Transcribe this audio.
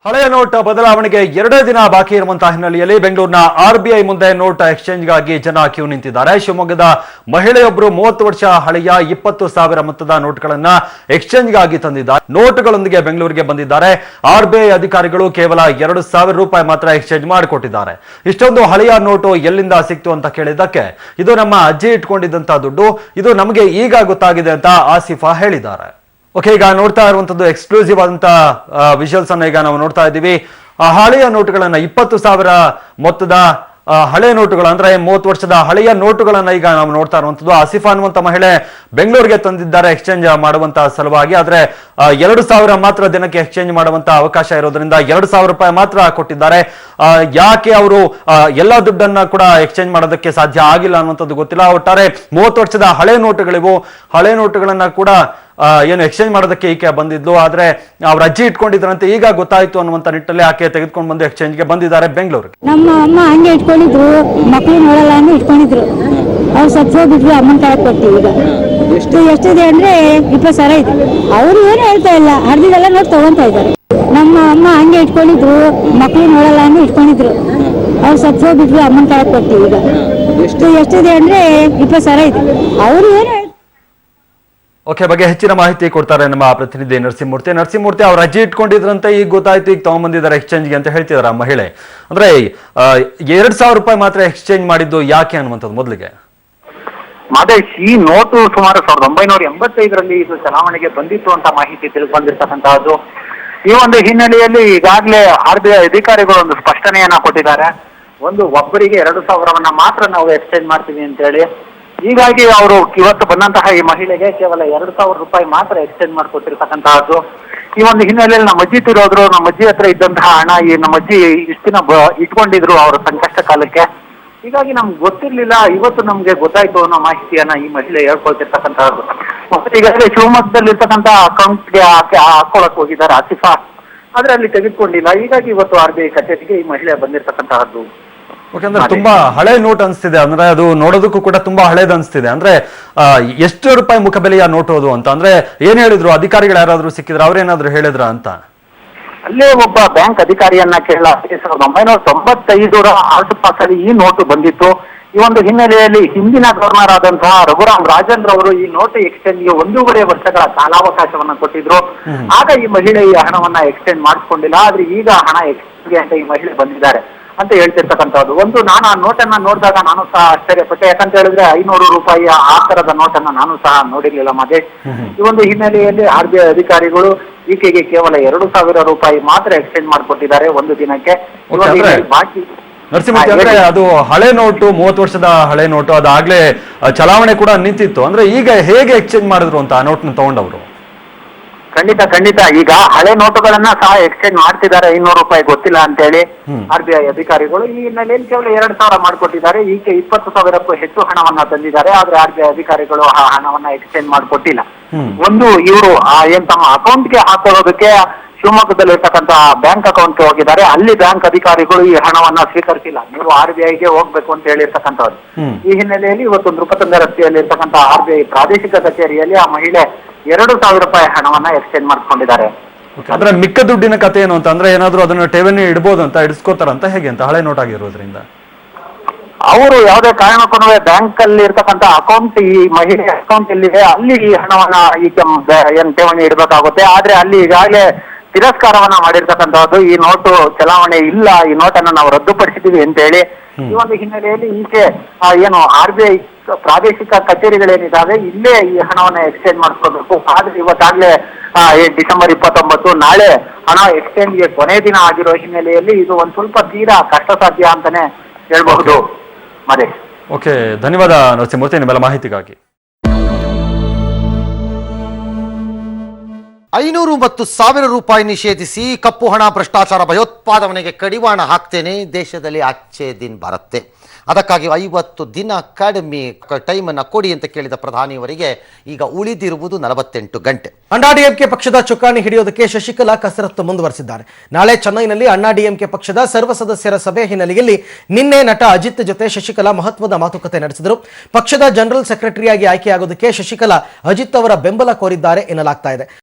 ಹಳೆಯ ನೋಟ್ ಬದಲಾವಣೆಗೆ 2 ದಿನ ಬಾಕಿ ಇರುವಂತಹ ಹಿನ್ನೆಲೆಯಲ್ಲಿ ಬೆಂಗಳೂರಿನ ಆರ್ಬಿಐ ಮುಂದೆ ನೋಟ್ ಎಕ್ಸ್ಚೇಂಜ್ಗಾಗಿ ಜನ ಕ್ಯೂ ನಿಂತಿದ್ದಾರೆ. ಶಿವಮೊಗ್ಗದ ಮಹಿಳೆಯೊಬ್ಬರು 30 ವರ್ಷ ಹಳೆಯ 20,000 ಮೊತ್ತದ ನೋಟ್ಗಳನ್ನ ಎಕ್ಸ್ಚೇಂಜ್ಗಾಗಿ ತಂದಿದ್ದಾರೆ. ನೋಟ್ಗಳೊಂದಿಗೆ ಬೆಂಗಳೂರಿಗೆ ಬಂದಿದ್ದಾರೆ. ಆರ್ಬಿಐ ಅಧಿಕಾರಿಗಳು ಕೇವಲ 2,000 ರೂಪಾಯಿ ಮಾತ್ರ ಎಕ್ಸ್ಚೇಂಜ್ ಮಾಡಿಕೊಟ್ಟಿದ್ದಾರೆ. ಇಷ್ಟೊಂದು ಹಳೆಯ ನೋಟು ಎಲ್ಲಿಂದ ಸಿಕ್ತು ಅಂತ ಕೇಳಿದ್ದಕ್ಕೆ ಇದು ನಮ್ಮ ಅಜ್ಜಿ ಇಟ್ಕೊಂಡಿದ್ದಂತ ದುಡ್ಡು, ಇದು ನಮಗೆ ಈಗ ಗೊತ್ತಾಗಿದೆ ಅಂತ ಆಸಿಫಾ ಹೇಳಿದ್ದಾರೆ. ಓಕೆ, ಈಗ ನೋಡ್ತಾ ಇರುವಂತದ್ದು ಎಕ್ಸ್ಕ್ಲೂಸಿವ್ ಆದಂತ ವಿಜುವಲ್ಸ್ ಅನ್ನ ಈಗ ನಾವು ನೋಡ್ತಾ ಇದ್ದೀವಿ. ಹಳೆಯ ನೋಟುಗಳನ್ನ 20,000 ಮೊತ್ತದ ಹಳೆ ನೋಟುಗಳು ಅಂದ್ರೆ 30 ವರ್ಷದ ಹಳೆಯ ನೋಟುಗಳನ್ನ ಈಗ ನಾವು ನೋಡ್ತಾ ಇರುವಂತದ್ದು. ಆಸಿಫಾ ಅನ್ನುವಂತ ಮಹಿಳೆ ಬೆಂಗಳೂರಿಗೆ ತಂದಿದ್ದಾರೆ ಎಕ್ಸ್ಚೇಂಜ್ ಮಾಡುವಂತ ಸಲುವಾಗಿ. ಆದ್ರೆ 2,000 ಮಾತ್ರ ದಿನಕ್ಕೆ ಎಕ್ಸ್ಚೇಂಜ್ ಮಾಡುವಂತ ಅವಕಾಶ ಇರೋದ್ರಿಂದ 2,000 ರೂಪಾಯಿ ಮಾತ್ರ ಕೊಟ್ಟಿದ್ದಾರೆ. ಯಾಕೆ ಅವರು ಎಲ್ಲಾ ದುಡ್ಡನ್ನ ಕೂಡ ಎಕ್ಸ್ಚೇಂಜ್ ಮಾಡೋದಕ್ಕೆ ಸಾಧ್ಯ ಆಗಿಲ್ಲ ಅನ್ನುವಂಥದ್ದು ಗೊತ್ತಿಲ್ಲ. ಒಟ್ಟಾರೆ 30 ವರ್ಷದ ಹಳೆ ನೋಟುಗಳಿವು. ಹಳೆ ನೋಟುಗಳನ್ನ ಕೂಡ ಏನು ಎಕ್ಸ್ಚೇಂಜ್ ಮಾಡೋದಕ್ಕೆ ಈಕೆ ಬಂದಿದ್ಲು. ಆದ್ರೆ ಅವ್ರ ಅಜ್ಜಿ ಇಟ್ಕೊಂಡಿದ್ರಂತೆ, ಈಗ ಗೊತ್ತಾಯ್ತು ಅನ್ನುವಂತ ನಿಟ್ಟಲ್ಲಿ ಆಕೆ ತೆಗೆದುಕೊಂಡು ಬಂದು ಎಕ್ಸ್ಚೇಂಜ್ಗೆ ಬಂದಿದ್ದಾರೆ ಬೆಂಗಳೂರಿಗೆ. ನಮ್ಮ ಅಮ್ಮ ಹಂಗೆ ಇಟ್ಕೊಂಡಿದ್ರು, ಮಕ್ಕಳು ನೋಡಲ್ಲ ಅಂದ್ರೆ ಇಟ್ಕೊಂಡಿದ್ರು. ಅವ್ರು ಸತ್ತು ಹೋಗ್ಬಿಟ್ರು, ಅಮ್ಮನ ಕಾಯಿ ಕೊಡ್ತೀವಿ. ಈಗ ಎಷ್ಟಿದೆ ಅಂದ್ರೆ 20,000 ಇದೆ. ಅವರು ಏನು ಹೇಳ್ತಾ ಇಲ್ಲ, ಹರಿದಿಗೆಲ್ಲ ನೋಡಿ ತಗೊಂತಾ ಇದ್ದಾರೆ. ನಮ್ಮ ಅಮ್ಮ ಹಂಗೆ ಇಟ್ಕೊಂಡಿದ್ರು, ಮಕ್ಕಳು ನೋಡಲ್ಲ ಅಂದ್ರೆ ಇಟ್ಕೊಂಡಿದ್ರು. ಅವ್ರು ಸತ್ತು ಹೋಗ್ಬಿಟ್ರು, ಅಮ್ಮನ ಕಾಯಿ ಕೊಡ್ತೀವಿ. ಈಗ ಎಷ್ಟಿದೆ ಅಂದ್ರೆ 20,000 ಇದೆ. ಅವರು ಏನು ಓಕೆ, ಬಗ್ಗೆ ಹೆಚ್ಚಿನ ಮಾಹಿತಿ ಕೊಡ್ತಾರೆ ನಮ್ಮ ಪ್ರತಿನಿಧಿ ನರಸಿಂಹಮೂರ್ತಿ. ಅವ್ರ ಅಜ್ಜಿ ಇಟ್ಕೊಂಡಿದ್ರಂತೆ, ಈಗ ಗೊತ್ತಾಯ್ತು, ಈಗ ತಗೊಂಡ್ಬಂದಿದ್ದಾರೆ ಎಕ್ಸ್ಚೇಂಜ್ಗೆ ಅಂತ ಹೇಳ್ತಿದಾರೆ ಆ ಮಹಿಳೆ. ಅಂದ್ರೆ 2,000 ರೂಪಾಯಿ ಮಾತ್ರ ಎಕ್ಸ್ಚೇಂಜ್ ಮಾಡಿದ್ದು ಯಾಕೆ ಅನ್ನುವಂಥದ್ದು ಮೊದಲಿಗೆ ಮಾದೇಶ್, ಈ ನೋಟು ಸುಮಾರು 1985ರಲ್ಲಿ ಇದು ಚಲಾವಣೆಗೆ ಬಂದಿತ್ತು ಅಂತ ಮಾಹಿತಿ ತಿಳಿದು ಬಂದಿರತಕ್ಕಂತಹದ್ದು. ಈ ಒಂದು ಹಿನ್ನೆಲೆಯಲ್ಲಿ ಈಗಾಗಲೇ ಆರ್ಬಿಐ ಅಧಿಕಾರಿಗಳು ಒಂದು ಸ್ಪಷ್ಟನೆಯನ್ನ ಕೊಟ್ಟಿದ್ದಾರೆ. ಒಬ್ಬರಿಗೆ 2,000 ಮಾತ್ರ ನಾವು ಎಕ್ಸ್ಚೇಂಜ್ ಮಾಡ್ತೀವಿ ಅಂತ ಹೇಳಿ. ಹೀಗಾಗಿ ಅವರು ಇವತ್ತು ಬಂದಂತಹ ಈ ಮಹಿಳೆಗೆ ಕೇವಲ 2,000 ರೂಪಾಯಿ ಮಾತ್ರ ಎಕ್ಸ್ಚೇಂಜ್ ಮಾಡಿಕೊಟ್ಟಿರ್ತಕ್ಕಂತಹದ್ದು. ಈ ಒಂದು ಹಿನ್ನೆಲೆಯಲ್ಲಿ ನಮ್ಮ ಅಜ್ಜಿ ತಿರೋದ್ರು, ನಮ್ಮ ಅಜ್ಜಿ ಹತ್ರ ಇದ್ದಂತಹ ಹಣ ಈ ನಮ್ಮ ಅಜ್ಜಿ ಇಷ್ಟು ದಿನ ಇಟ್ಕೊಂಡಿದ್ರು ಅವರ ಸಂಕಷ್ಟ ಕಾಲಕ್ಕೆ. ಹೀಗಾಗಿ ನಮ್ಗೆ ಗೊತ್ತಿರ್ಲಿಲ್ಲ, ಇವತ್ತು ನಮ್ಗೆ ಗೊತ್ತಾಯ್ತು ಅನ್ನೋ ಮಾಹಿತಿಯನ್ನ ಈ ಮಹಿಳೆ ಹೇಳ್ಕೊಳ್ತಿರ್ತಕ್ಕಂತಹದ್ದು. ಮತ್ತೆ ಈಗಾಗಲೇ ಶಿವಮೊಗ್ಗದಲ್ಲಿರ್ತಕ್ಕಂಥ ಅಕೌಂಟ್ಗೆ ಹಾಕೊಳಕ್ ಹೋಗಿದ್ದಾರೆ ಆಸಿಫಾ, ಆದ್ರೆ ಅಲ್ಲಿ ತೆಗೆದುಕೊಂಡಿಲ್ಲ. ಹೀಗಾಗಿ ಇವತ್ತು ಆರ್ಬಿಐ ಕಚೇರಿಗೆ ಈ ಮಹಿಳೆ ಬಂದಿರತಕ್ಕಂತಹದ್ದು. ಯಾಕಂದ್ರೆ ತುಂಬಾ ಹಳೆ ನೋಟ್ ಅನ್ಸ್ತಿದೆ, ಅಂದ್ರೆ ಅದು ನೋಡೋದಕ್ಕೂ ಕೂಡ ತುಂಬಾ ಹಳೇದು ಅನ್ಸ್ತಿದೆ. ಅಂದ್ರೆ ಎಷ್ಟು ರೂಪಾಯಿ ಮುಖಬೆಲೆಯ ನೋಟ್ ಅದು ಅಂತ ಅಂದ್ರೆ ಏನ್ ಹೇಳಿದ್ರು ಅಧಿಕಾರಿಗಳು? ಯಾರಾದ್ರೂ ಸಿಕ್ಕಿದ್ರು? ಅವ್ರೇನಾದ್ರು ಹೇಳಿದ್ರ ಅಂತ? ಅಲ್ಲೇ ಒಬ್ಬ ಬ್ಯಾಂಕ್ ಅಧಿಕಾರಿಯನ್ನ ಕೇಳ 1995ರ ಆಸುಪಾಸಲ್ಲಿ ಈ ನೋಟು ಬಂದಿತ್ತು. ಈ ಒಂದು ಹಿನ್ನೆಲೆಯಲ್ಲಿ ಹಿಂದಿನ ಗವರ್ನರ್ ಆದಂತಹ ರಘುರಾಮ್ ರಾಜನ್ ರವರು ಈ ನೋಟು ಎಕ್ಸ್ಚೇಂಜ್ಗೆ 1.5 ವರ್ಷಗಳ ಕಾಲಾವಕಾಶವನ್ನ ಕೊಟ್ಟಿದ್ರು. ಆಗ ಈ ಮಹಿಳೆ ಈ ಹಣವನ್ನ ಎಕ್ಸ್ಚೇಂಜ್ ಮಾಡಿಸ್ಕೊಂಡಿಲ್ಲ. ಆದ್ರೆ ಈಗ ಹಣ ಎಕ್ಸ್ಚೇಂಜ್ಗೆ ಅಂತ ಈ ಮಹಿಳೆ ಬಂದಿದ್ದಾರೆ ಅಂತ ಹೇಳ್ತಿರ್ತಕ್ಕಂಥದ್ದು. ನಾನು ಆ ನೋಟನ್ನ ನೋಡಿದಾಗ ನಾನು ಸಹ ಆಶ್ಚರ್ಯಪಟ್ಟೆ. ಯಾಕಂತ ಹೇಳಿದ್ರೆ 500 ರೂಪಾಯಿಯ ಆ ತರದ ನೋಟನ್ನ ನಾನು ಸಹ ನೋಡಿರ್ಲಿಲ್ಲ ಮಹೇಶ್. ಈ ಒಂದು ಹಿನ್ನೆಲೆಯಲ್ಲಿ ಆರ್ಬಿಐ ಅಧಿಕಾರಿಗಳು ಈಕೆಗೆ ಕೇವಲ 2,000 ರೂಪಾಯಿ ಮಾತ್ರ ಎಕ್ಸ್ಚೇಂಜ್ ಮಾಡಿಕೊಟ್ಟಿದ್ದಾರೆ ಒಂದು ದಿನಕ್ಕೆ. ಬಾಕಿ ನರಸಿಂಹಮೂರ್ತಿ, ಅಂದ್ರೆ ಅದು ಹಳೆ ನೋಟು, 30 ವರ್ಷದ ಹಳೆ ನೋಟು, ಅದಾಗ್ಲೇ ಚಲಾವಣೆ ಕೂಡ ನಿಂತಿತ್ತು. ಅಂದ್ರೆ ಈಗ ಹೇಗೆ ಎಕ್ಸ್ಚೇಂಜ್ ಮಾಡಿದ್ರು ಅಂತ ಆ ನೋಟ್ನ ತಗೊಂಡವರು? ಖಂಡಿತ ಈಗ ಹಳೆ ನೋಟುಗಳನ್ನ ಸಹ ಎಕ್ಸ್ಚೇಂಜ್ ಮಾಡ್ತಿದ್ದಾರೆ. 500 ರೂಪಾಯಿ ಗೊತ್ತಿಲ್ಲ ಅಂತ ಹೇಳಿ ಆರ್ಬಿಐ ಅಧಿಕಾರಿಗಳು ಈ ಹಿನ್ನೆಲೆಯಲ್ಲಿ ಕೇವಲ 2,000 ಮಾಡಿಕೊಟ್ಟಿದ್ದಾರೆ. ಈಕೆ 20,000ಕ್ಕೂ ಹೆಚ್ಚು ಹಣವನ್ನ ತಂದಿದ್ದಾರೆ. ಆದ್ರೆ ಆರ್ಬಿಐ ಅಧಿಕಾರಿಗಳು ಆ ಹಣವನ್ನ ಎಕ್ಸ್ಚೇಂಜ್ ಮಾಡಿಕೊಟ್ಟಿಲ್ಲ. ಇವರು ಏನ್ ತಮ್ಮ ಅಕೌಂಟ್ಗೆ ಹಾಕೊಳ್ಳೋದಕ್ಕೆ ಶಿವಮೊಗ್ಗದಲ್ಲಿರ್ತಕ್ಕಂತಹ ಬ್ಯಾಂಕ್ ಅಕೌಂಟ್ಗೆ ಹೋಗಿದ್ದಾರೆ. ಅಲ್ಲಿ ಬ್ಯಾಂಕ್ ಅಧಿಕಾರಿಗಳು ಈ ಹಣವನ್ನ ಸ್ವೀಕರಿಸಿಲ್ಲ. ನೀವು ಆರ್ಬಿಐಗೆ ಹೋಗ್ಬೇಕು ಅಂತ ಹೇಳಿರ್ತಕ್ಕಂಥದ್ದು. ಈ ಹಿನ್ನೆಲೆಯಲ್ಲಿ ಇವತ್ತು ನೃಪತುಂಗ ರಸ್ತೆಯಲ್ಲಿ ಇರ್ತಕ್ಕಂತಹ ಆರ್ಬಿಐ ಪ್ರಾದೇಶಿಕ ಕಚೇರಿಯಲ್ಲಿ ಆ ಮಹಿಳೆ 2,000 ರೂಪಾಯಿ ಹಣವನ್ನ ಎಕ್ಸ್ಚೇಂಜ್ ಮಾಡ್ಕೊಂಡಿದ್ದಾರೆ. ಅಂದ್ರೆ ಮಿಕ್ಕ ದುಡ್ಡಿನ ಕಥೆ ಏನು ಅಂತ ಅಂದ್ರೆ ಏನಾದ್ರು ಅದನ್ನ ಠೇವಣಿ ಇಡಬಹುದು ಅಂತ ಇಡಿಸ್ಕೋತಾರಂತ ಹೇಗೆ ಅಂತ? ಹಳೆ ನೋಟ್ ಆಗಿರೋದ್ರಿಂದ ಅವರು ಯಾವುದೇ ಕಾರಣಕ್ಕೂ ಬ್ಯಾಂಕ್ ಅಲ್ಲಿ ಇರ್ತಕ್ಕಂಥ ಅಕೌಂಟ್, ಈ ಮಹಿಳೆ ಅಕೌಂಟ್ ಎಲ್ಲಿದೆ ಅಲ್ಲಿ ಈ ಹಣವನ್ನ ಏನ್ ಠೇವಣಿ ಇಡಬೇಕಾಗುತ್ತೆ. ಆದ್ರೆ ಅಲ್ಲಿ ಈಗಾಗಲೇ ತಿರಸ್ಕಾರವನ್ನ ಮಾಡಿರ್ತಕ್ಕಂಥದ್ದು. ಈ ನೋಟು ಚಲಾವಣೆ ಇಲ್ಲ, ಈ ನೋಟನ್ನ ನಾವು ರದ್ದುಪಡಿಸಿದೀವಿ ಅಂತ ಹೇಳಿ. ಈ ಒಂದು ಹಿನ್ನೆಲೆಯಲ್ಲಿ ಈಕೆ ಏನು ಆರ್ಬಿಐ ಪ್ರಾದೇಶಿಕ ಕಚೇರಿಗಳೇನಿದ್ದಾವೆ ಇಲ್ಲೇ ಈ ಹಣವನ್ನ ಎಕ್ಸ್ಚೇಂಜ್ ಮಾಡಿಸ್ಕೋಬೇಕು. ಆದ್ರೆ ಇವತ್ತಾಗ್ಲೇ ಡಿಸೆಂಬರ್ 29, ನಾಳೆ ಹಣ ಎಕ್ಸ್ಚೇಂಜ್ಗೆ ಕೊನೆ ದಿನ ಆಗಿರೋ ಹಿನ್ನೆಲೆಯಲ್ಲಿ ಇದು ಒಂದ್ ಸ್ವಲ್ಪ ತೀರಾ ಕಷ್ಟ ಸಾಧ್ಯ ಅಂತಾನೆ ಹೇಳ್ಬಹುದು ಮಹೇಶ್. ಓಕೆ, ಧನ್ಯವಾದ ನರಸಿಂಹಮೂರ್ತಿ ನಿಮ್ಮೆಲ್ಲ ಮಾಹಿತಿಗಾಗಿ. 500 ಮತ್ತು 1,000 ರೂಪಾಯಿ ನಿಷೇಧಿಸಿ ಕಪ್ಪು ಹಣ, ಭ್ರಷ್ಟಾಚಾರ, ಭಯೋತ್ಪಾದನೆಗೆ ಕಡಿವಾಣ ಹಾಕ್ತೇನೆ, ದೇಶದಲ್ಲಿ ಅಚ್ಚೆ ದಿನ ಬರುತ್ತೆ, ಅದಕ್ಕಾಗಿ 50 ದಿನ ಕಡಿಮೆ ಟೈಮನ್ನು ಕೊಡಿ ಅಂತ ಕೇಳಿದ ಪ್ರಧಾನಿಯವರಿಗೆ ಈಗ ಉಳಿದಿರುವುದು 48 ಗಂಟೆ. ಅಣ್ಣಾ ಡಿಎಂಕೆ ಪಕ್ಷದ ಚುಕ್ಕಾಣಿ ಹಿಡಿಯೋದಕ್ಕೆ ಶಶಿಕಲಾ ಕಸರತ್ತು ಮುಂದುವರೆಸಿದ್ದಾರೆ. ನಾಳೆ ಚೆನ್ನೈನಲ್ಲಿ ಅಣ್ಣಾ ಡಿಎಂಕೆ ಪಕ್ಷದ ಸರ್ವ ಸದಸ್ಯರ ಸಭೆ ಹಿನ್ನೆಲೆಯಲ್ಲಿ ನಿನ್ನೆ ನಟ ಅಜಿತ್ ಜೊತೆ ಶಶಿಕಲಾ ಮಹತ್ವದ ಮಾತುಕತೆ ನಡೆಸಿದರು. ಪಕ್ಷದ ಜನರಲ್ ಸೆಕ್ರೆಟರಿಯಾಗಿ ಆಯ್ಕೆಯಾಗೋದಕ್ಕೆ ಶಶಿಕಲಾ ಅಜಿತ್ ಅವರ ಬೆಂಬಲ ಕೋರಿದ್ದಾರೆ ಎನ್ನಲಾಗ್ತಾ ಇದೆ.